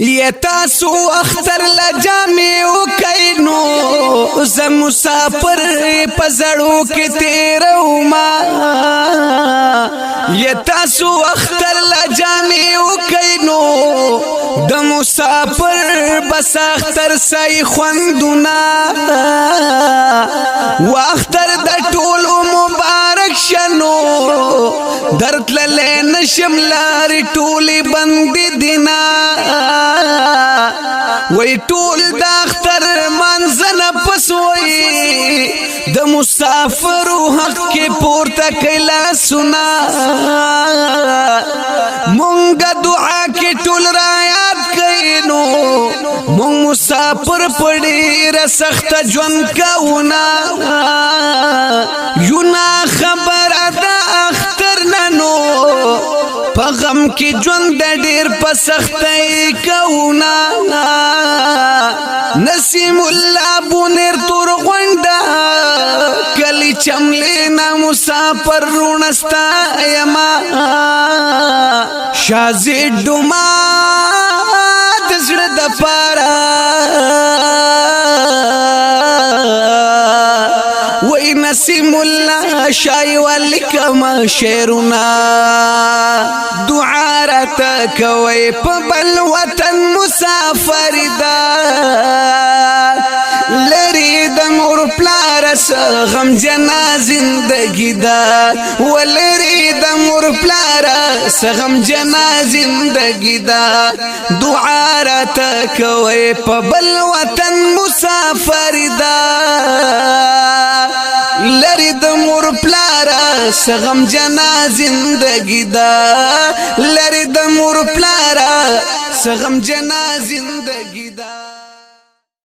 یہ تاسو اختر لجامی وکینو ز مسافر پزړو کې تیرو ما یہ تاسو اختر لجامی وکینو د مسافر بس اختر سای خوندنا واختر د ټول مبارک شنو درت لین شملار ټولی بند دینا وی ټول د اختر منزل پسوي د مسافر حق کې پورته کلا سنا مونږ دعا کې ټول رایات کینو مونږ مسافر پړې را سخت ژوند کاونا یونا خبر ادا اختر ننو پغم کی ژوند ډیر په سختۍ کونا نسیم الله بونر تور غونډا کلی چملینا مسافر رونستا یما شازی ډوما دزړه د پارا وی نسیم الله شای ولکما شیرنا دعا راته کوي په بل وطن مسافر دا لری د مور پلار غم جنا زندگی دا ولری د مور پلار غم جنا زندگی دا دعا راته کوي په بل وطن مسافر دا لری د مور پلارا سغم جنا زندگی دا لری د مور پلارا سغم جنا زندگی دا